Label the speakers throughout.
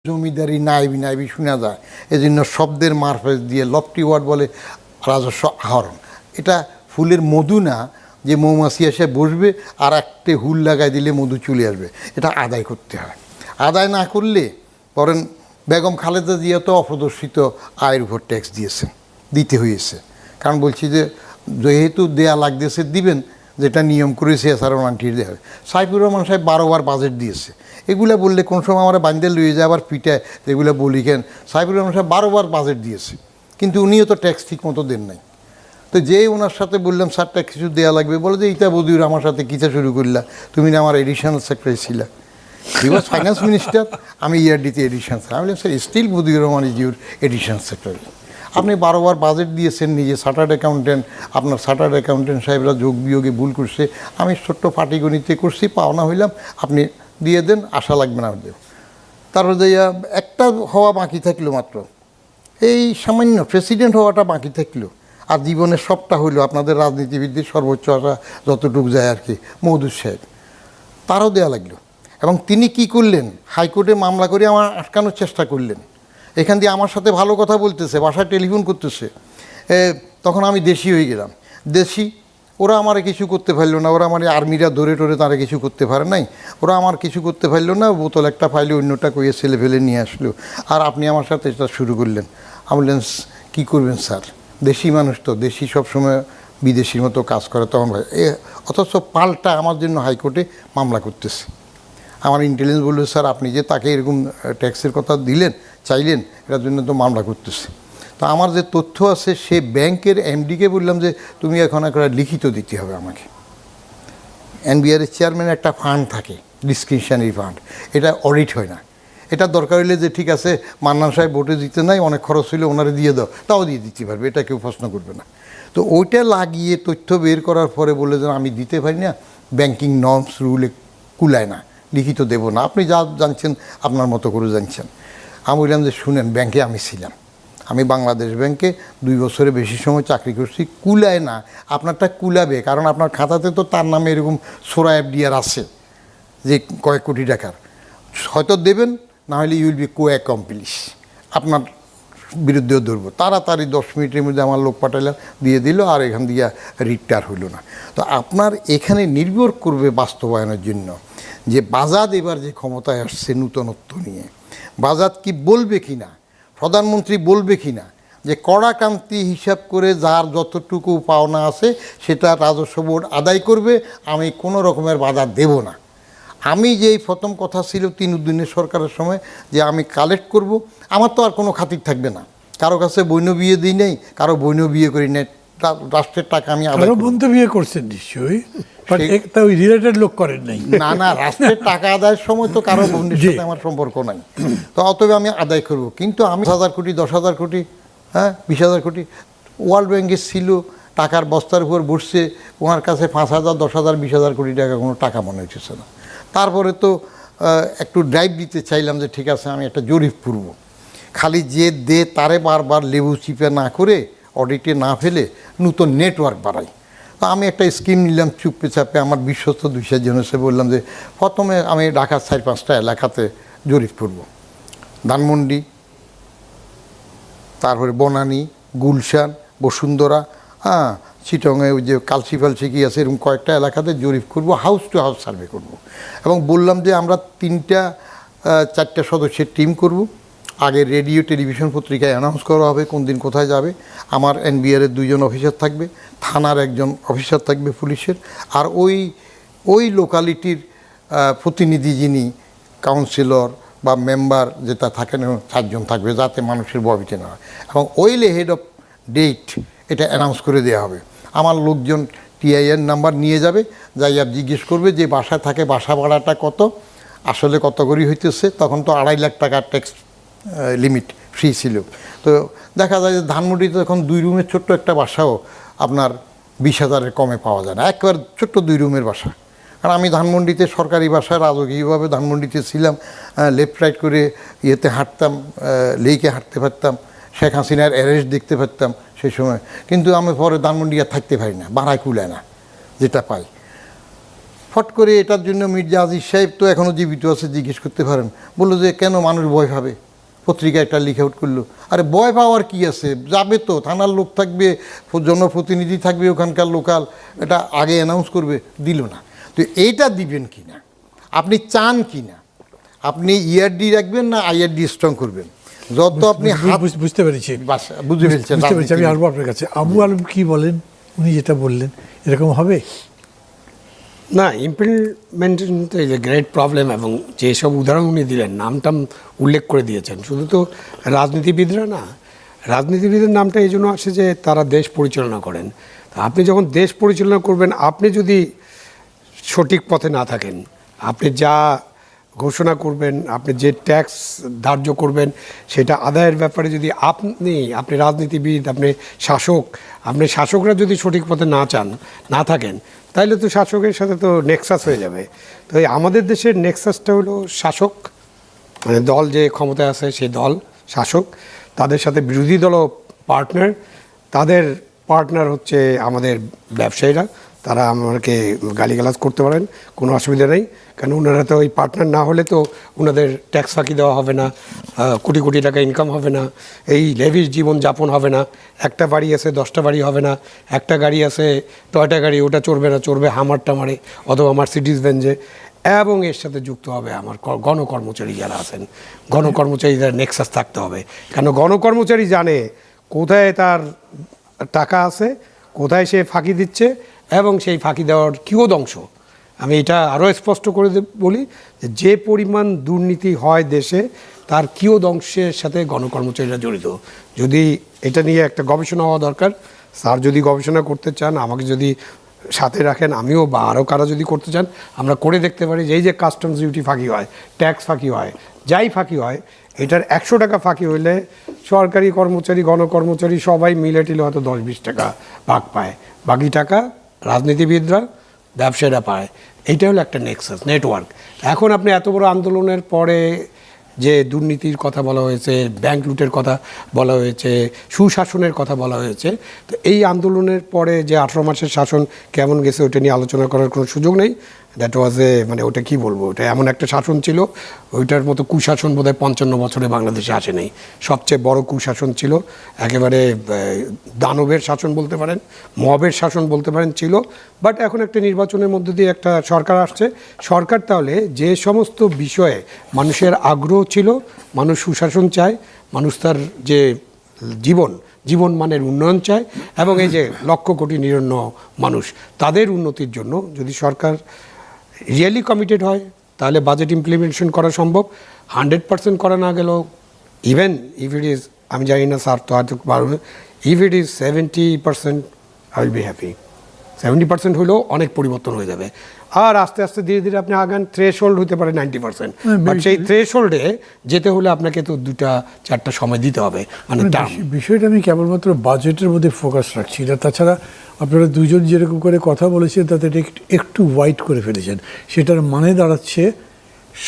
Speaker 1: জমিদারি নাইবি নাইবি শোনা যায়, এজন্য শব্দের মারফত দিয়ে লফটি ওয়ার্ড বলে রাজস্ব আহরণ। এটা ফুলের মধু না যে মৌমাছি এসে বসবে আর একটা হুল লাগাই দিলে মধু চলে আসবে, এটা আদায় করতে হয়। আদায় না করলে বরং বেগম খালেদা জিয়া তো অপ্রদর্শিত আয়ের উপর ট্যাক্স দিয়েছেন, দিতে হয়েছে। কারণ বলছি যে যেহেতু দেয়া লাগতেছে দিবেন, যেটা নিয়ম করেছে এছাড়াও নানটির দেওয়া হবে। সাইফুর রহমান সাহেব 12 বার বাজেট দিয়েছে, এগুলো বললে কোন সময় আমরা বান্ধে লুয়ে যায় আবার পিঠায় যেগুলো বলি কেন। সাইফুর রহমান সাহেব 12 বার বাজেট দিয়েছে, কিন্তু উনিও তো ট্যাক্স ঠিক মতো দেন নাই। তো যেই ওনার সাথে বললাম স্যারটা কিছু দেওয়া লাগবে, বলে যে ইটা বদিউর আমার সাথে কিতা শুরু করলা, তুমি না আমার এডিশনাল সেক্রেটারি ছিলা। হি ওয়াজ ফাইন্যান্স মিনিস্টার, আমি ইয়ারডিতে এডিশন। আমি বললাম sir still Badiur Rahman is your additional secretary. আপনি 12 বার বাজেট দিয়েছেন, নিজে চার্টার্ড অ্যাকাউন্টেন্ট, আপনার চার্টার্ড অ্যাকাউন্টেন্ট সাহেবরা যোগ বিয়োগে ভুল করছে, আমি ছোট্ট পাটিগণিতে করছি, পাওনা হইলাম, আপনি দিয়ে দেন, আশা লাগবে না দেব। তারপর যে একটা হওয়া বাকি থাকলো মাত্র, এই সামান্য প্রেসিডেন্ট হওয়াটা বাকি থাকলো, আর জীবনের সবটা হইলো আপনাদের রাজনীতিবিদদের সর্বোচ্চ আশা যতটুকু যায় আর কি, মওদুদ সাহেব, তারও দেওয়া লাগলো। এবং তিনি কি করলেন, হাইকোর্টে মামলা করে আমার আটকানোর চেষ্টা করলেন। এখান দিয়ে আমার সাথে ভালো কথা বলতেছে, বাসায় টেলিফোন করতেছে, তখন আমি দেশি হয়ে গেলাম। দেশি, ওরা আমার কিছু করতে পারলো না, ওরা আমার আর্মিরা ধরে টরে তারা কিছু করতে পারে নাই, ওরা আমার কিছু করতে পারলো না, বোতল একটা ফাইলে অন্যটা কইয়ে ছেলে ফেলে নিয়ে আসলো, আর আপনি আমার সাথে এটা শুরু করলেন। অ্যাম্বুলেন্স কী করবেন স্যার, দেশি মানুষ তো, দেশি সবসময় বিদেশির মতো কাজ করে, তখন ভাই অথচ পাল্টা আমার জন্য হাইকোর্টে মামলা করতেছে। আমার ইন্টেলিজেন্স বললো স্যার আপনি যে তাকে এরকম ট্যাক্সের কথা দিলেন চাইলেন, এটার জন্য তো মামলা করতেছে। তো আমার যে তথ্য আছে, সে ব্যাংকের এমডিকে বললাম যে তুমি এখন একটা লিখিত দিতে হবে আমাকে। এনবিআরের চেয়ারম্যানের একটা ফান্ড থাকে, ডিসক্রিপশনারি ফান্ড, এটা অডিট হয় না। এটা দরকার হলে যে ঠিক আছে মান্নান সাহেব ভোটে দিতে নাই, অনেক খরচ হইলে ওনারে দিয়ে দাও, তাও দিয়ে দিতে পারবে, এটা কেউ প্রশ্ন করবে না। তো ওইটা লাগিয়ে তথ্য বের করার পরে বলে যে আমি দিতে পারি না, ব্যাংকিং নর্মস রুলে কুলায় না, লিখিত দেবো না, আপনি যা জানছেন আপনার মতো করে জানছেন। আমি বললাম যে শুনেন, ব্যাংকে আমি ছিলাম, আমি বাংলাদেশ ব্যাংকে 2 বছরের বেশি সময় চাকরি করছি, কুলায় না, আপনারটা কুলাবে, কারণ আপনার খাতাতে তো তার নামে এরকম সোরা এফডিআর আছে যে কয়েক কোটি টাকার, হয়তো দেবেন, না হলে ইউল বি কো অ্যাকমপ্লিশ, আপনার বিরুদ্ধেও ধরবো। তাড়াতাড়ি 10 মিনিটের মধ্যে আমার লোক পাঠাইলাম, দিয়ে দিল, আর এখান দিয়ে রিটায়ার হইল না। তো আপনার এখানে নির্ভর করবে বাস্তবায়নের জন্য যে বাজাদ এবার যে ক্ষমতায় আসছে নূতনত্ব নিয়ে, বাজাদ কি বলবে কি না, প্রধানমন্ত্রী বলবে কি না, যে কড়াকান্তি হিসাব করে যার যতটুকু পাওনা আছে সেটা রাজস্ব বোর্ড আদায় করবে, আমি কোনো রকমের বাধা দেব না। আমি যেই প্রথম কথা ছিল 3 দিনের সরকারের সময় যে আমি কালেক্ট করব, আমার তো আর কোনো খাতির থাকবে না, কারো কাছে বৈন বিয়ে দিই নাই, কারো বৈন বিয়ে করি নাই, রাষ্ট্রের টাকা আমি আদায় করব।
Speaker 2: বন্ধু বিয়ে করছেন নিশ্চয়ই, ওই রিলেটেড লোক করেন নাই।
Speaker 1: না না, রাষ্ট্রের টাকা আদায়ের সময় তো কারো বন্ধুর সাথে আমার সম্পর্ক নাই, তো অতএব আমি আদায় করব। কিন্তু আমি 10,000 কোটি 10,000 কোটি, হ্যাঁ 20,000 কোটি ওয়ার্ল্ড ব্যাংকে ছিল, টাকার বস্তার উপর বসছে, ওনার কাছে 5,000 10,000 20,000 কোটি টাকা কোনো টাকা মনে হচ্ছে না। তারপরে তো একটু ড্রাইভ দিতে চাইলাম যে ঠিক আছে আমি একটা জরিপ করব, খালি যে দে তারে বারবার লেবু চিপে না করে, অডিটে না ফেলে নতুন নেটওয়ার্ক বাড়াই। তো আমি একটা স্কিম নিলাম চুপে চাপে, আমার বিশ্বস্ত 200 জন এসে বললাম যে প্রথমে আমি ঢাকার 4-5টা এলাকাতে জরিপ করব, ধানমন্ডি, তারপরে বনানী, গুলশান, বসুন্ধরা, হ্যাঁ চিটংয়ে ওই যে কালসি ফালসি কি আছে, এরকম কয়েকটা এলাকাতে জরিপ করব, হাউস টু হাউস সার্ভে করব। এবং বললাম যে আমরা 3-4টা সদস্যের টিম করব, আগে রেডিও টেলিভিশন পত্রিকায় অ্যানাউন্স করা হবে কোন দিন কোথায় যাবে, আমার এনবিআরের 2 জন অফিসার থাকবে, থানার 1 জন অফিসার থাকবে পুলিশের, আর ওই লোকালিটির প্রতিনিধি যিনি কাউন্সিলর বা মেম্বার যেটা থাকেন 4 জন থাকবে, যাতে মানুষের ভয়ভীতি না হয়। এবং ওইলে হেড অফ ডেট এটা অ্যানাউন্স করে দেওয়া হবে। আমার লোকজন টিআইএন নাম্বার নিয়ে যাবে, যাইয়া জিজ্ঞেস করবে যে বাসায় থাকে বাসা ভাড়াটা কত, আসলে কত করে হইতেছে। তখন তো 2.5 লাখ টাকা ট্যাক্স লিমিট ফ্রি ছিল। তো দেখা যায় যে ধানমন্ডিতে এখন 2 রুমের ছোট্ট একটা বাসাও আপনার 20,000-এর কমে পাওয়া যায় না, একবার ছোট্ট 2 রুমের বাসা। কারণ আমি ধানমন্ডিতে সরকারি বাসায় রাজকীয়ভাবে ধানমন্ডিতে ছিলাম, লেফট রাইট করে ইয়েতে হাঁটতাম, লেকে হাঁটতে পারতাম, শেখ হাসিনার অ্যারেস্ট দেখতে পারতাম সেই সময়। কিন্তু আমি পরে ধানমন্ডি আর থাকতে পারি না, ভাড়ায় কুলায় না যেটা পাই। ফট করে এটার জন্য মির্জা আজিজ সাহেব তো এখনও জীবিত আছে, জিজ্ঞেস করতে পারেন, বললো যে কেন মানুষ ভয় পাবে, পত্রিকায় একটা লিখ আউট করলো। আরে ভয় পাওয়ার কি আছে, যাবে তো, থানার লোক থাকবে, জনপ্রতিনিধি থাকবে ওখানকার লোকাল, এটা আগে অ্যানাউন্স করবে, দিল না। তো এইটা দিবেন কি না, আপনি চান কি না, আপনি ইআরডি রাখবেন না আইআরডি স্ট্রং করবেন, যত আপনি
Speaker 2: বুঝতে পেরেছি,
Speaker 1: বুঝে ফেলছেন।
Speaker 2: বুঝতে পেরেছি। আমি আসবো আপনার কাছে। আবু আলম কি বলেন, উনি যেটা বললেন এরকম হবে
Speaker 3: না, ইমপ্লিমেন্টেশন তো ইজ এ গ্রেট প্রবলেম। এবং যেসব উদাহরণ উনি দিলেন, নামটাম উল্লেখ করে দিয়েছেন, শুধু তো রাজনীতিবিদরা না, রাজনীতিবিদের নামটা এই জন্য আসে যে তারা দেশ পরিচালনা করেন। তা আপনি যখন দেশ পরিচালনা করবেন, আপনি যদি সঠিক পথে না থাকেন, আপনি যা ঘোষণা করবেন, আপনি যে ট্যাক্স ধার্য করবেন, সেটা আদায়ের ব্যাপারে যদি আপনি রাজনীতিবিদ, আপনি শাসকরা যদি সঠিক পথে না থাকেন, তাইলে তো শাসকের সাথে তো নেক্সাস হয়ে যাবে। তো এই আমাদের দেশের নেক্সাসটা হলো শাসক, মানে দল যে ক্ষমতায় আছে সেই দল শাসক, তাদের সাথে বিরোধী দলও পার্টনার, তাদের পার্টনার হচ্ছে আমাদের ব্যবসায়ীরা। তারা আমাকে গালিগালাজ করতে পারেন, কোনো অসুবিধা নেই, কারণ ওনারা তো ওই পার্টনার না হলে তো ওনাদের ট্যাক্স ফাঁকি দেওয়া হবে না, কোটি কোটি টাকা ইনকাম হবে না, এই লেভিশ জীবনযাপন হবে না। একটা বাড়ি আছে 10টা বাড়ি হবে না, একটা গাড়ি আছে টয়টা গাড়ি, ওটা চড়বে না, চড়বে হামার টামারে অথবা মার্সিডিজ বেঞ্জে। এবং এর সাথে যুক্ত হবে আমার গণকর্মচারী যারা আছেন, গণকর্মচারীদের নেক্সাস থাকতে হবে। কেন গণকর্মচারী জানে কোথায় তার টাকা আছে, কোথায় সে ফাঁকি দিচ্ছে, এবং সেই ফাঁকি দেওয়ার কিয়দংশ। আমি এটা আরও স্পষ্ট করে বলি যে পরিমাণ দুর্নীতি হয় দেশে, তার কিয়দংশের সাথে গণকর্মচারীরা জড়িত। যদি এটা নিয়ে একটা গবেষণা হওয়া দরকার। স্যার যদি গবেষণা করতে চান, আমাকে যদি সাথে রাখেন, আমিও বা আরও কারা যদি করতে চান, আমরা করে দেখতে পারি যে এই যে কাস্টমস ডিউটি ফাঁকি হয়, ট্যাক্স ফাঁকি হয়, যাই ফাঁকি হয়, এটার 100 টাকা ফাঁকি হইলে সরকারি কর্মচারী, গণকর্মচারী সবাই মিলে টিলে হয়তো 10-20 টাকা ভাগ পায়, বাকি টাকা রাজনীতিবিদরা, ব্যবসায়ীরা পায়। এইটা হলো একটা নেটওয়ার্ক। এখন আপনি এত বড় আন্দোলনের পরে যে দুর্নীতির কথা বলা হয়েছে, ব্যাংক লুটের কথা বলা হয়েছে, সুশাসনের কথা বলা হয়েছে, তো এই আন্দোলনের পরে যে 18 মাসের শাসন কেমন গেছে ওটা নিয়ে আলোচনা করার কোনো সুযোগ নেই। দ্যাট ওয়াজ মানে ওটা কি বলবো, ওটা এমন একটা শাসন ছিল, ওইটার মতো কুশাসন বোধহয় 55 বছরে বাংলাদেশে আসে নাই। সবচেয়ে বড় কুশাসন ছিল, একেবারে দানবের শাসন বলতে পারেন, মবের শাসন বলতে পারেন ছিল। বাট এখন একটা নির্বাচনের মধ্য দিয়ে একটা সরকার আসছে। সরকার তাহলে যে সমস্ত বিষয়ে মানুষের আগ্রহ ছিল, মানুষ সুশাসন চায়, মানুষ তার যে জীবন মানের উন্নয়ন চায়, এবং এই যে লক্ষ কোটি নিরন্ন মানুষ, তাদের উন্নতির জন্য যদি সরকার রিয়েলি কমিটেড হয়, তাহলে বাজেট ইমপ্লিমেন্টেশন করা সম্ভব। 100% করা না গেলেও, ইভেন ইফ ইট ইজ, আমি জানি না স্যার তো হয়তো পারবে, if it is 70% I will be happy. 70% হলেও অনেক পরিবর্তন হয়ে যাবে। আর আস্তে আস্তে ধীরে ধীরে আপনি আগান, থ্রেশহোল্ড হতে পারে 90%, বাট সেই থ্রেশহোল্ডে যেতে হলে আপনাকে তো 2-4টা সময় দিতে হবে, মানে
Speaker 2: বিষয়টা আমি কেবলমাত্র বাজেটের মধ্যে ফোকাস রাখছি না। তাছাড়া আপনারা দুজন যেরকম করে কথা বলেছেন তাতে একটু ওয়াইড করে ফেলেছেন। সেটার মানে দাঁড়াচ্ছে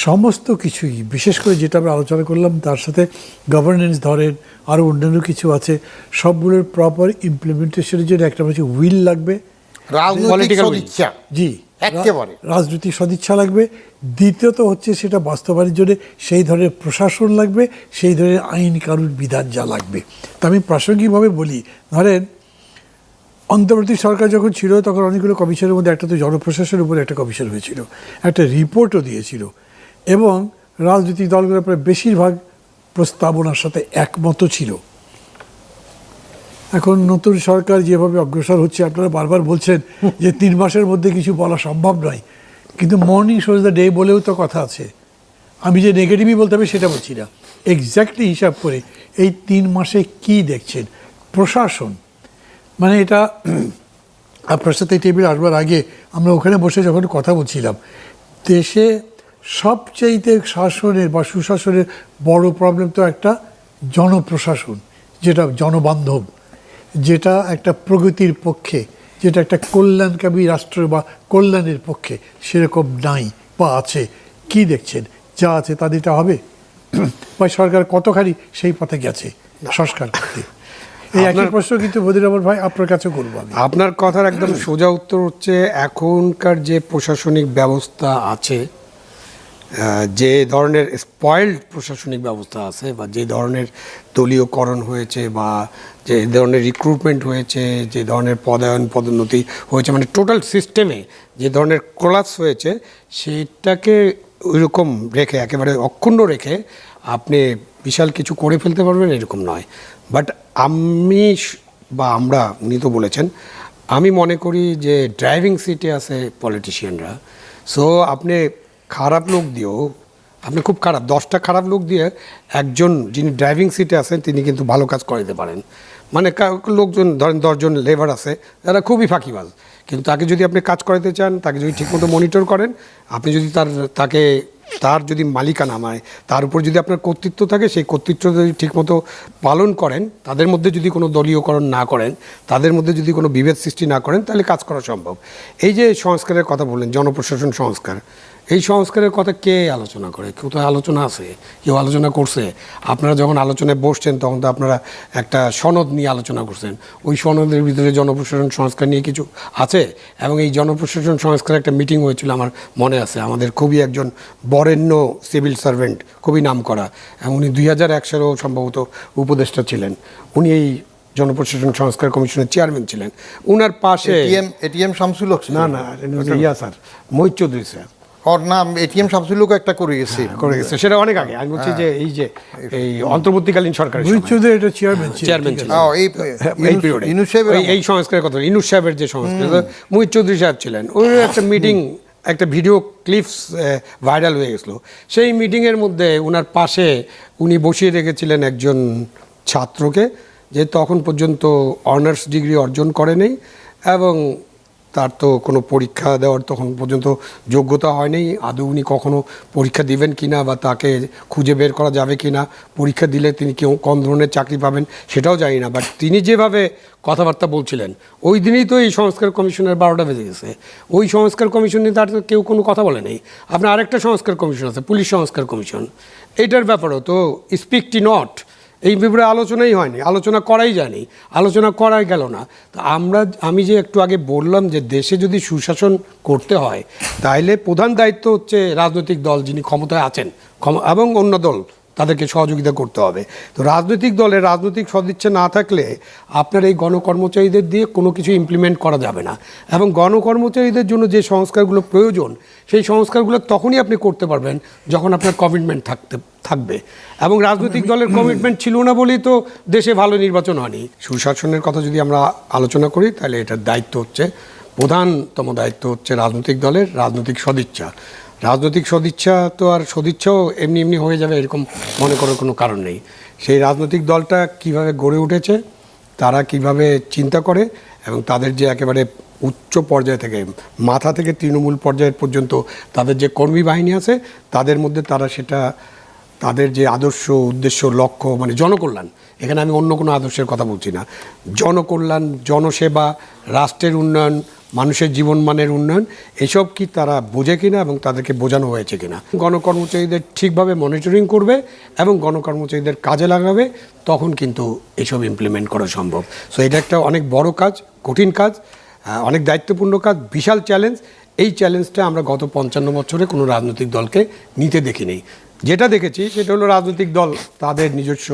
Speaker 2: সমস্ত কিছুই, বিশেষ করে যেটা আমরা আলোচনা করলাম তার সাথে গভর্নেন্স ধরেন, আরও অন্যান্য কিছু আছে, সবগুলোর প্রপার ইমপ্লিমেন্টেশনের জন্য একটা হচ্ছে উইল লাগবে,
Speaker 1: রাজনৈতিক সদিচ্ছা,
Speaker 2: জি
Speaker 1: একেবারে
Speaker 2: রাজনৈতিক সদিচ্ছা লাগবে। দ্বিতীয়ত হচ্ছে সেটা বাস্তবায়নের জন্য সেই ধরনের প্রশাসন লাগবে, সেই ধরনের আইন কানুন বিধান যা লাগবে। তা আমি প্রাসঙ্গিকভাবে বলি, ধরেন অন্তর্বর্তী সরকার যখন ছিল তখন অনেকগুলো কমিশনের মধ্যে একটা তো জনপ্রশাসনের উপরে একটা কমিশন হয়েছিল, একটা রিপোর্টও দিয়েছিল, এবং রাজনৈতিক দলগুলোর প্রায় বেশিরভাগ প্রস্তাবনার সাথে একমত ছিল। এখন নতুন সরকার যেভাবে অগ্রসর হচ্ছে, আপনারা বারবার বলছেন যে 3 মাসের মধ্যে কিছু বলা সম্ভব নয়, কিন্তু মর্নিং শোজ দ্য ডে বলেও তো কথা আছে। আমি যে নেগেটিভই বলতে হবে সেটা বলছি না, এক্স্যাক্টলি হিসাব করে এই 3 মাসে কি দেখছেন প্রশাসন, মানে এটা আপনার সাথে টেবিল আসবার আগে আমরা ওখানে বসে যখন কথা বলছিলাম, দেশে সবচাইতে শাসনের বা সুশাসনের বড় প্রবলেম তো একটা জনপ্রশাসন, যেটা জনবান্ধব, যেটা একটা প্রগতির পক্ষে, যেটা একটা কল্যাণকামী রাষ্ট্র বা কল্যাণের পক্ষে, সেরকম নাই বা আছে। কি দেখছেন যা আছে তা দিতে হবে, বা সরকার কতখানি সেই পথে গেছে সংস্কার করতে? এই একই প্রশ্ন কিন্তু বদিরামন ভাই আপনার কাছে করবো আমি।
Speaker 3: আপনার কথার একদম সোজা উত্তর হচ্ছে এখনকার যে প্রশাসনিক ব্যবস্থা আছে, যে ধরনের স্পয়েলড প্রশাসনিক ব্যবস্থা আছে বা যে ধরনের দলীয়করণ হয়েছে বা যে ধরনের রিক্রুটমেন্ট হয়েছে, যে ধরনের পদোন্নতি হয়েছে, মানে টোটাল সিস্টেমে যে ধরনের কোলাপস হয়েছে, সেটাকে ওইরকম রেখে একেবারে অক্ষুণ্ণ রেখে আপনি বিশাল কিছু করে ফেলতে পারবেন এরকম নয়। বাট বা আমরা, উনি তো বলেছেন, আমি মনে করি যে ড্রাইভিং সিটে আছে পলিটিশিয়ানরা, সো আপনি খারাপ লোক দিয়েও, আপনি খুব খারাপ 10টা খারাপ লোক দিয়ে একজন যিনি ড্রাইভিং সিটে আছেন তিনি কিন্তু ভালো কাজ করাতে পারেন। মানে লোকজন ধরেন 10 জন লেবার আছে যারা খুবই ফাঁকিবাজ, কিন্তু তাকে যদি আপনি কাজ করাতে চান, তাকে যদি ঠিকমতো মনিটর করেন, আপনি যদি তার যদি মালিকানা মানে তার উপর যদি আপনার কর্তৃত্ব থাকে, সেই কর্তৃত্ব যদি ঠিকমতো পালন করেন, তাদের মধ্যে যদি কোনো দলীয়করণ না করেন, তাদের মধ্যে যদি কোনো বিভেদ সৃষ্টি না করেন, তাহলে কাজ করা সম্ভব। এই যে সংস্কারের কথা বললেন, জনপ্রশাসন সংস্কার, এই সংস্কারের কথা কে আলোচনা করে? কেউ তো আলোচনা আছে, কেউ আলোচনা করছে। আপনারা যখন আলোচনায় বসছেন তখন তো আপনারা একটা সনদ নিয়ে আলোচনা করছেন, ওই সনদের ভিতরে জনপ্রশাসন সংস্কার নিয়ে কিছু আছে। এবং এই জনপ্রশাসন সংস্কার একটা মিটিং হয়েছিল আমার মনে আছে, আমাদের খুবই একজন বরেণ্য সিভিল সার্ভেন্ট, খুবই নাম করা, এবং উনি 2001 সালেও সম্ভবত উপদেষ্টা ছিলেন, উনি এই জনপ্রশাসন সংস্কার কমিশনের চেয়ারম্যান ছিলেন। উনার পাশে
Speaker 1: এটিএম শামসুল হক
Speaker 3: না স্যার মহিত চৌধুরী স্যার,
Speaker 1: ওর নাম এটিএম শামসুল হক একটা করে গেছে,
Speaker 3: সেটা অনেক আগে। আমি বলছি যে এই অন্তর্বর্তীকালীন সরকারের
Speaker 2: মহিত চৌধুরী এটা চেয়ারম্যান
Speaker 3: ছিলেন
Speaker 1: এই পিরিয়ডে
Speaker 3: ইনুস সাহেবের, এই সংস্কারের কথা, ইনুস সাহেবের যে সংস্কার, মহিত চৌধুরী সাহেব ছিলেন। ওই একটা মিটিং, একটা ভিডিও ক্লিপস ভাইরাল হয়ে গেছিলো। সেই মিটিংয়ের মধ্যে ওনার পাশে উনি বসিয়ে রেখেছিলেন একজন ছাত্রকে, যে তখন পর্যন্ত অনার্স ডিগ্রি অর্জন করেনি এবং তার তো কোনো পরীক্ষা দেওয়ার তখন পর্যন্ত যোগ্যতা হয়নি। আদৌ উনি কখনো পরীক্ষা দিবেন কি না, বা তাকে খুঁজে বের করা যাবে কি না, পরীক্ষা দিলে তিনি কোন ধরনের চাকরি পাবেন সেটাও জানি না। বাট তিনি যেভাবে কথাবার্তা বলছিলেন, ওই দিনই তো এই সংস্কার কমিশনের 12টা বেজে গেছে। ওই সংস্কার কমিশন নিয়ে তার কেউ কোনো কথা বলে নেই। আপনার আরেকটা সংস্কার কমিশন আছে, পুলিশ সংস্কার কমিশন, এইটার ব্যাপারেও তো স্পিকটি নট, এই ব্যাপারে আলোচনাই হয়নি, আলোচনা করাই যায়নি, আলোচনা করাই গেল না। তো আমি যে একটু আগে বললাম যে দেশে যদি সুশাসন করতে হয়, তাহলে প্রধান দায়িত্ব হচ্ছে রাজনৈতিক দল যিনি ক্ষমতায় আছেন এবং অন্য দল, তাদেরকে সহযোগিতা করতে হবে। তো রাজনৈতিক দলের রাজনৈতিক সদিচ্ছা না থাকলে আপনার এই গণকর্মচারীদের দিয়ে কোনো কিছু ইমপ্লিমেন্ট করা যাবে না। এবং গণকর্মচারীদের জন্য যে সংস্কারগুলো প্রয়োজন, সেই সংস্কারগুলো তখনই আপনি করতে পারবেন যখন আপনার কমিটমেন্ট থাকবে। এবং রাজনৈতিক দলের কমিটমেন্ট ছিল না বলেই তো দেশে ভালো নির্বাচন হয়নি। সুশাসনের কথা যদি আমরা আলোচনা করি, তাহলে এটার দায়িত্ব হচ্ছে, প্রধানতম দায়িত্ব হচ্ছে রাজনৈতিক দলের রাজনৈতিক সদিচ্ছা। রাজনৈতিক সদিচ্ছা তো আর সদিচ্ছাও এমনি এমনি হয়ে যাবে এরকম মনে করার কোনো কারণ নেই। সেই রাজনৈতিক দলটা কিভাবে গড়ে উঠেছে, তারা কিভাবে চিন্তা করে, এবং তাদের যে একেবারে উচ্চ পর্যায় থেকে মাথা থেকে তৃণমূল পর্যায়ের পর্যন্ত তাদের যে কর্মী বাহিনী আছে, তাদের মধ্যে তারা সেটা, তাদের যে আদর্শ, উদ্দেশ্য, লক্ষ্য, মানে জনকল্যাণ, এখানে আমি অন্য কোনো আদর্শের কথা বলছি না, জনকল্যাণ, জনসেবা, রাষ্ট্রের উন্নয়ন, মানুষের জীবনমানের উন্নয়ন, এসব কি তারা বোঝে কিনা এবং তাদেরকে বোঝানো হয়েছে কিনা। গণকর্মচারীদের ঠিকভাবে মনিটরিং করবে এবং গণকর্মচারীদের কাজে লাগাবে, তখন কিন্তু এসব ইমপ্লিমেন্ট করা সম্ভব। সো এটা একটা অনেক বড় কাজ, কঠিন কাজ, অনেক দায়িত্বপূর্ণ কাজ, বিশাল চ্যালেঞ্জ। এই চ্যালেঞ্জটা আমরা গত 55 বছরে কোনো রাজনৈতিক দলকে নিতে দেখিনি। যেটা দেখেছি সেটা হলো রাজনৈতিক দল তাদের নিজস্ব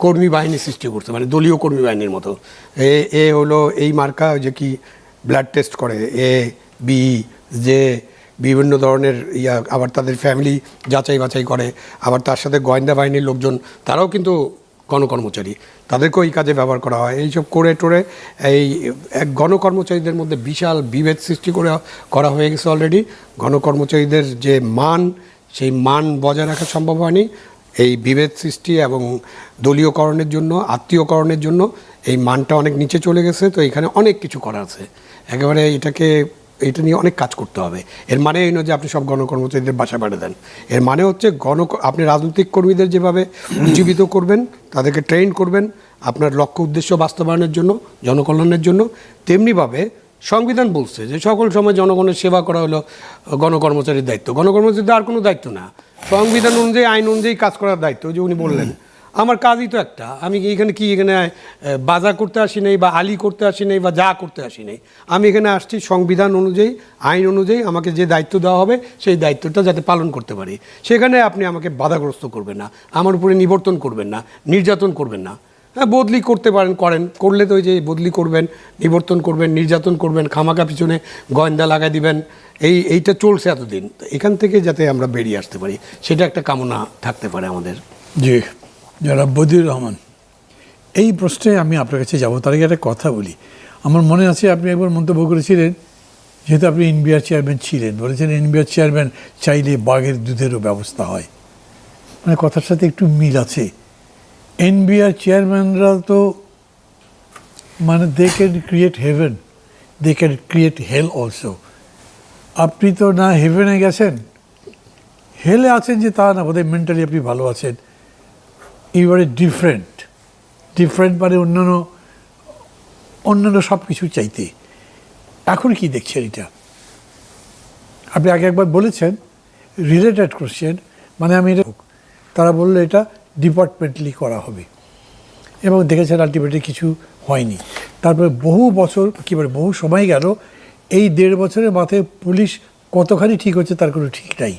Speaker 3: কর্মী বাহিনী সৃষ্টি করছে, মানে দলীয় কর্মী বাহিনীর মতো। এ হলো এই মার্কা, যে কি ব্লাড টেস্ট করে, এ বি যে বিভিন্ন ধরনের আবার তাদের ফ্যামিলি যাচাই বাছাই করে, আবার তার সাথে গোয়েন্দা বাহিনীর লোকজন, তারাও কিন্তু গণকর্মচারী, তাদেরকেও এই কাজে ব্যবহার করা হয়। এইসব করে টোরে এই গণকর্মচারীদের মধ্যে বিশাল বিভেদ সৃষ্টি করা হয়ে গেছে অলরেডি। গণকর্মচারীদের যে মান, সেই মান বজায় রাখা সম্ভব হয়নি। এই বিভেদ সৃষ্টি এবং দলীয়করণের জন্য, আত্মীয়করণের জন্য এই মানটা অনেক নিচে চলে গেছে। তো এখানে অনেক কিছু করা আছে, একেবারে এটা নিয়ে অনেক কাজ করতে হবে। এর মানে এই নয় যে আপনি সব গণকর্মচারীদের বাসা পাঠিয়ে দেন। এর মানে হচ্ছে আপনি রাজনৈতিক কর্মীদের যেভাবে উজ্জীবিত করবেন, তাদেরকে ট্রেন করবেন আপনার লক্ষ্য উদ্দেশ্য বাস্তবায়নের জন্য, জনকল্যাণের জন্য, তেমনিভাবে সংবিধান বলছে যে সকল সময় জনগণের সেবা করা হলো গণকর্মচারীর দায়িত্ব। গণকর্মচারীদের আর কোনো দায়িত্ব না, সংবিধান অনুযায়ী, আইন অনুযায়ী কাজ করার দায়িত্ব। যে উনি বললেন আমার কাজই তো একটা, আমি এখানে বাজার করতে আসি নাই বা আলি করতে আসি নাই বা যা করতে আসি নাই, আমি এখানে আসছি সংবিধান অনুযায়ী, আইন অনুযায়ী আমাকে যে দায়িত্ব দেওয়া হবে সেই দায়িত্বটা যাতে পালন করতে পারি। সেখানে আপনি আমাকে বাধাগ্রস্ত করবেন না, আমার উপরে নিবর্তন করবেন না, নির্যাতন করবেন না। হ্যাঁ, বদলি করতে পারেন, করলে তো ওই যে বদলি করবেন, নিবর্তন করবেন, নির্যাতন করবেন, খামাকা পিছনে গোয়েন্দা লাগাই দিবেন, এইটা চলছে এতদিন। তো এখান থেকে যাতে আমরা বেরিয়ে আসতে পারি সেটা একটা কামনা থাকতে পারে আমাদের।
Speaker 2: জি, জনাব বদিউর রহমান, এই প্রশ্নে আমি আপনার কাছে যাবো, তার আগে একটা কথা বলি। আমার মনে আছে আপনি একবার মন্তব্য করেছিলেন, যেহেতু আপনি এনবিআর চেয়ারম্যান ছিলেন, বলেছেন এনবিআর চেয়ারম্যান চাইলে বাঘের দুধেরও ব্যবস্থা হয়। মানে কথার সাথে একটু মিল আছে। এনবিআর চেয়ারম্যানরা তো মানে they can create heaven, they can create hell also. আপনি তো না হেভেনে গেছেন, হেলে আছেন যে তা না, বোধহয় মেন্টালি আপনি ভালো আছেন। এবারে ডিফারেন্ট মানে অন্যান্য সব কিছু চাইতে। এখন কি দেখছেন এটা? আপনি আগে একবার বলেছেন রিলেটেড কোশ্চেন, মানে আমি এটা, তারা বললো এটা ডিপার্টমেন্টালি করা হবে এবং দেখেছেন আলটিমেটলি কিছু হয়নি। তারপরে বহু বছর বহু সময় গেল, এই 1.5 বছরের মাথায় পুলিশ কতখানি ঠিক হচ্ছে তার কোনো ঠিক নাই।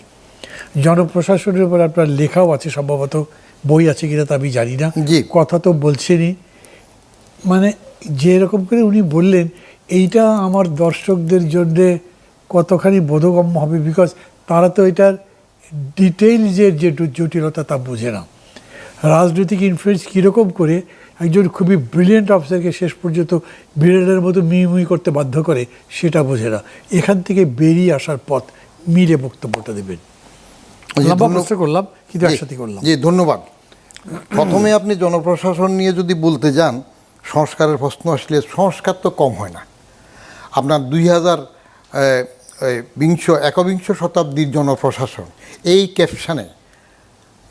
Speaker 2: জনপ্রশাসনের উপর আপনার লেখাও আছে, সম্ভবত বই আছে কিনা তা আমি জানি না, কথা তো বলছেনই। মানে যেরকম করে উনি বললেন, এইটা আমার দর্শকদের জন্যে কতখানি বোধগম্য হবে, বিকজ তারা তো এটার ডিটেইলসের যে জটিলতা তা বোঝে না। রাজনৈতিক ইনফ্লুয়েন্স কীরকম করে একজন খুবই ব্রিলিয়েন্ট অফিসারকে শেষ পর্যন্ত বিড়ালের মতো মিই করতে বাধ্য করে সেটা বোঝে না। এখান থেকে বেরিয়ে আসার পথ মিলে বক্তব্যটা দেবেন। করলাম কিন্তু একসাথে করলাম।
Speaker 1: জি, ধন্যবাদ। প্রথমে আপনি জনপ্রশাসন নিয়ে যদি বলতে যান, সংস্কারের প্রশ্ন আসলে সংস্কার তো কম হয় না। আপনার 21বিংশ শতাব্দীর জনপ্রশাসন, এই ক্যাপশনে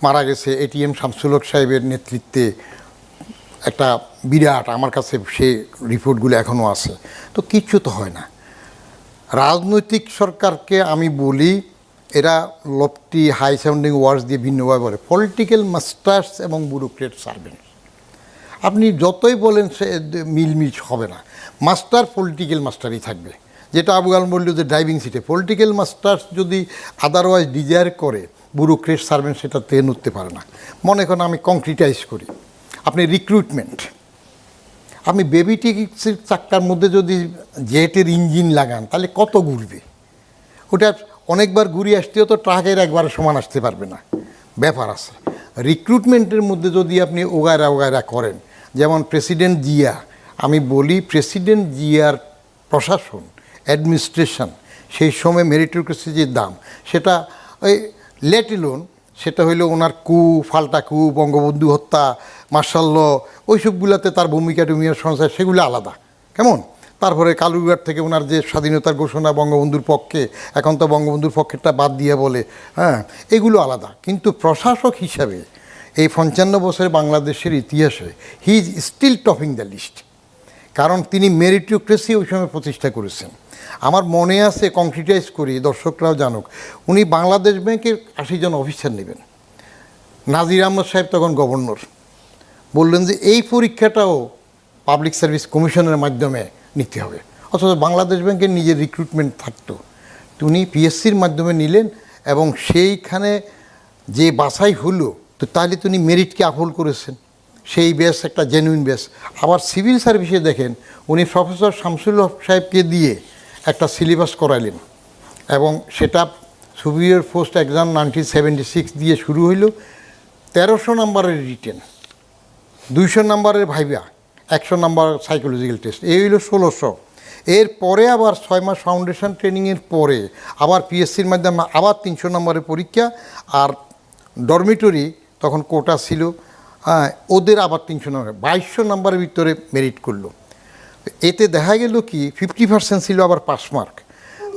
Speaker 1: মারা গেছে এটিএম শামসুল হক সাহেবের নেতৃত্বে একটা বিরাট, আমার কাছে সে রিপোর্টগুলো এখনও আছে। তো কিচ্ছু তো হয় না। রাজনৈতিক সরকারকে আমি বলি, এরা লফটি হাই সাউন্ডিং ওয়ার্ডস দিয়ে ভিন্নভাবে বলে পলিটিক্যাল মাস্টার্স এবং ব্যুরোক্রেট সার্ভেন্ট। আপনি যতই বলেন সে মিলমিল হবে না। মাস্টার পলিটিক্যাল মাস্টারই থাকবে, যেটা আবু আলম বলল যে ড্রাইভিং সিটে পলিটিক্যাল মাস্টার্স যদি আদারওয়াইজ ডিজায়ার করে, ব্যুরোক্রেট সার্ভেন্ট সেটা তেন উঠতে পারে না। মনে করেন আমি কংক্রিটাইজ করি, আপনি রিক্রুটমেন্ট, আপনি বেবি টিকিটসের চাক্কার মধ্যে যদি জেটের ইঞ্জিন লাগান তাহলে কত ঘুরবে? ওটা অনেকবার ঘুরিয়ে আসতেও তো ট্রাকের একবার সমান আসতে পারবে না, ব্যাপার আছে। রিক্রুটমেন্টের মধ্যে যদি আপনি ওগায়রা করেন, যেমন প্রেসিডেন্ট জিয়া, আমি বলি প্রেসিডেন্ট জিয়ার প্রশাসন, অ্যাডমিনিস্ট্রেশন, সেই সময় মেরিটোক্রেসি যে দাম, সেটা ওই লেট এলোন, সেটা হইলো ওনার ফাল্টা বঙ্গবন্ধু হত্যা, মার্শাল ল, ওইসবগুলোতে তার ভূমিকা টুমিকার সংসার, সেগুলো আলাদা। কেমন? তারপরে কালুরঘাট থেকে ওনার যে স্বাধীনতার ঘোষণা বঙ্গবন্ধুর পক্ষে, এখন তো বঙ্গবন্ধুর পক্ষেরটা বাদ দিয়ে বলে, হ্যাঁ, এগুলো আলাদা। কিন্তু প্রশাসক হিসাবে এই 55 বছরের বাংলাদেশের ইতিহাসে he is still topping the list, কারণ তিনি মেরিটোক্রেসি ওই সময় প্রতিষ্ঠা করেছেন। আমার মনে আছে, কংক্রিটাইজ করি, দর্শকরাও জানুক, উনি বাংলাদেশ ব্যাংকের 80 জন অফিসার নেবেন। নাজির আহমদ সাহেব তখন গভর্নর, বললেন যে এই পরীক্ষাটাও পাবলিক সার্ভিস কমিশনের মাধ্যমে নিতে হবে, অথচ বাংলাদেশ ব্যাংকের নিজের রিক্রুটমেন্ট থাকতো। উনি পিএসসির মাধ্যমে নিলেন এবং সেইখানে যে বাছাই হলো, তো তাহলে তিনি মেরিটকে আফল করেছেন, সেই বেস একটা জেনুইন বেস। আবার সিভিল সার্ভিসে দেখেন, উনি প্রফেসর শামসুল হক সাহেবকে দিয়ে একটা সিলেবাস করাইলেন এবং সেটা সুপিরিয়র পোস্ট এক্সাম 1976 দিয়ে শুরু হইল। 1300 নম্বরের রিটেন, 200 নম্বরের ভাইবা, 100 নম্বর সাইকোলজিক্যাল টেস্ট, এই হইল 1600। এরপরে আবার 6 মাস ফাউন্ডেশন ট্রেনিংয়ের পরে আবার পিএসসির মাধ্যমে আবার 300 নম্বরের পরীক্ষা, আর ডরমিটরি তখন কোটা ছিল, হ্যাঁ, ওদের আবার 300 নম্বর, 2200 নম্বরের ভিতরে মেরিট করলো। এতে দেখা গেল কি 50% ছিল আবার পাস মার্ক,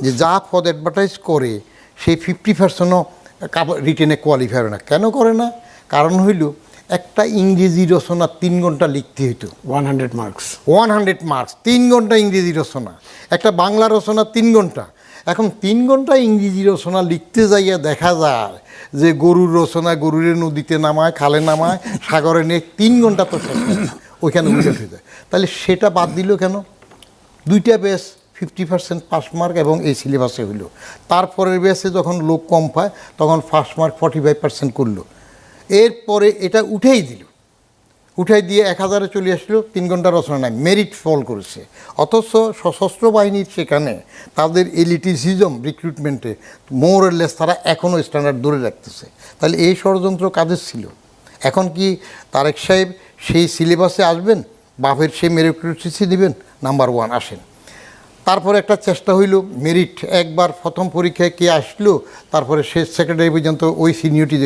Speaker 1: যে যা পদ অ্যাডভার্টাইজ করে সেই 50%ও রিটেনে কোয়ালিফাই হয় না। কেন করে না? কারণ হইল একটা ইংরেজি রচনা 3 ঘন্টা লিখতে হইতো,
Speaker 3: 100 মার্কস,
Speaker 1: 100 মার্কস, 3 ঘন্টা ইংরেজি রচনা। একটা বাংলা রচনা 3 ঘন্টা, এখন 3 ঘন্টা ইংরেজি রচনা লিখতে যাইয়া দেখা যায় যে গরুর রচনা গরুরে নদীতে নামায়, খালে নামায়, সাগরে নিয়ে 3 ঘন্টা তো শেষ হয় না। ওইখানে উল্টে হয়ে যায়। তাহলে সেটা বাদ দিল কেন? 2টা ব্যাচ 50% পাস মার্ক এবং এই সিলেবাসে হইল। তারপরের ব্যাচে যখন লোক কম পায় তখন ফার্স্ট মার্ক 45% করলো। এরপরে এটা উঠেই দিল, উঠাই দিয়ে 1000-এ চলে আসলো, 3 ঘন্টা রচনা নাই, মেরিট ফল করেছে। অথচ সশস্ত্র বাহিনীর সেখানে তাদের এলিটিসিজম রিক্রুটমেন্টে মোরলেস তারা এখনও স্ট্যান্ডার্ড ধরে রাখতেছে। তাহলে এই ষড়যন্ত্র কাদের ছিল? এখন কি তারেক সাহেব সেই সিলেবাসে আসবেন, বাপের সেই মেরিটোরিয়াসি দিবেন? নাম্বার 1 আসেন। তারপরে একটা চেষ্টা হইল মেরিট, একবার প্রথম পরীক্ষায় কে আসলো, তারপরে শেষ সেকেন্ডারি পর্যন্ত ওই সিনিয়রিটি